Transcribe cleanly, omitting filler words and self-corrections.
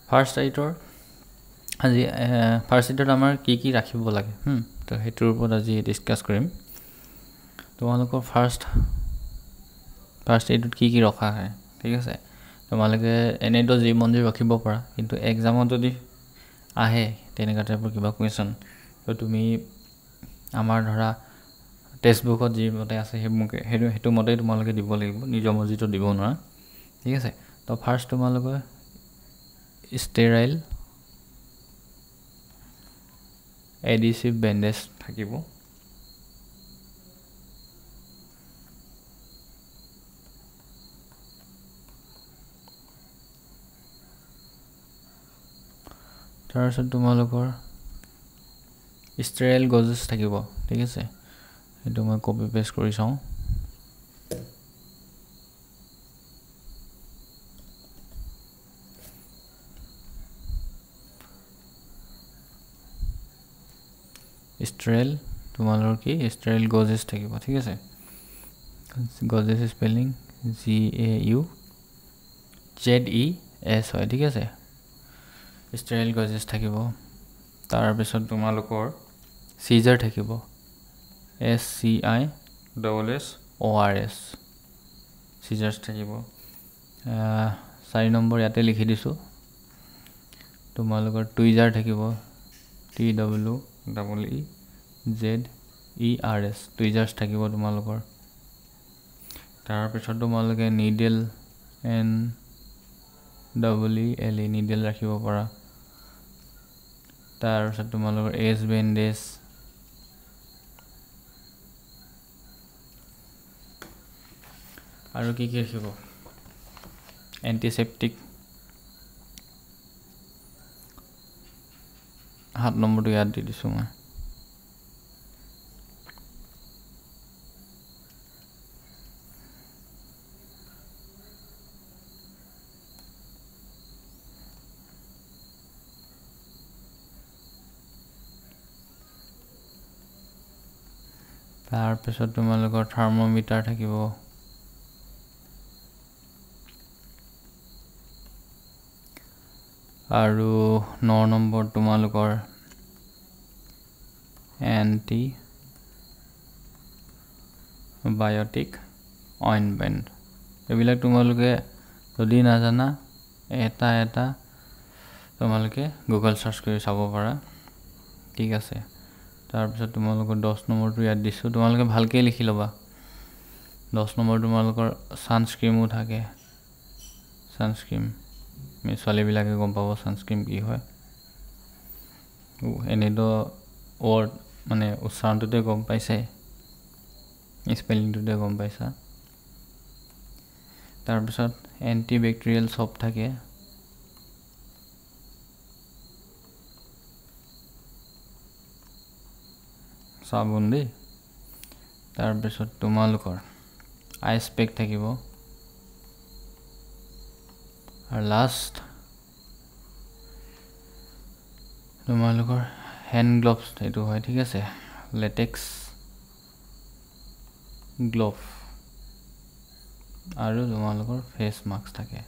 First এইডৰ আজি first এইডত আমাৰ কি ৰাখিব লাগে তো সেইটোৰ ওপৰত আজি ডিছকাছ কৰিম। তোমালোকৰ ফাৰ্ষ্ট এইডত কি ৰখা হয়, ঠিক আছে। তোমালোকে এনেইতো যি মন্দিৰ ৰখিব পাৰা, কিন্তু এক্সামত যদি আহে তেনেকুৱা টাইপৰ কিবা কুৱেশ্যন, তো তুমি আমাৰ ধৰা টেক্সটবুকত যি মতে আছে সেইটো মতেই তোমালোকে দিব লাগিব, নিজৰ মৰ্জিটো দিব নোৱাৰা, ঠিক আছে। তো ফাৰ্ষ্ট তোমালোকে ষ্টেৰাইল এডিচিভ বেণ্ডেজ থাকিব। তাৰপিছত তোমালোকৰ ষ্টেৰাইল গজেছ থাকিব, ঠিক আছে। সেইটো মই কপি পেষ্ট কৰি চাওঁ। ষ্টেৰাইল তোমালোকৰ কি ষ্টেৰাইল গজেছ থাকিব, ঠিক আছে। গজেছ স্পেলিং GAUZES হয়, ঠিক আছে। ষ্টেৰাইল গজেছ থাকিব। তাৰপিছত তোমালোকৰ চিজাৰ থাকিব, SCISSORS চিজাৰ্ছ থাকিব। 4 নম্বৰ ইয়াতে লিখি দিছোঁ। তোমালোকৰ টুইজাৰ থাকিব, TWEEZERS টুইজাৰ্ছ থাকিব তোমালোকৰ। তাৰপিছত তোমালোকে নিডেল NEEDLE নিডেল ৰাখিব পাৰা। তাৰপিছত তোমালোকৰ এজ বেণ্ডেজ, আৰু কি ৰাখিব, এণ্টিছেপ্টিক 7 নম্বৰটো ইয়াত দি দিছোঁ মই। তাৰপিছত তোমালোকৰ থাৰ্মোমিটাৰ থাকিব। আৰু 9 নম্বৰ তোমালোকৰ এণ্টিবায়'টিক অইনমেণ্ট। এইবিলাক তোমালোকে যদি নাজানা এটা তোমালোকে গুগল চাৰ্চ কৰি চাব পাৰা, ঠিক আছে। তাৰপিছত তোমালোকৰ 10 নম্বৰটো ইয়াত দিছোঁ, তোমালোকে ভালকৈ লিখি ল'বা। 10 নম্বৰ তোমালোকৰ ছানস্ক্ৰীমো থাকে। ছানস্ক্ৰীম ছোৱালীবিলাকে গম পাব ছানস্ক্ৰীম কি হয়। এনেইতো ৱৰ্ড মানে উচ্চাৰণটোতে গম পাইছে, স্পেলিংটোতে গম পাইছা। তাৰপিছত এণ্টিবেক্টেৰিয়েল চপ থাকে। চাবোন দেই। তাৰপিছত তোমালোকৰ আইচ পেক থাকিব। আৰু লাষ্ট তোমালোকৰ হেণ্ড গ্লভছ এইটো হয়, ঠিক আছে। লেটেক্স গ্লভ আৰু তোমালোকৰ ফেচ মাস্ক থাকে।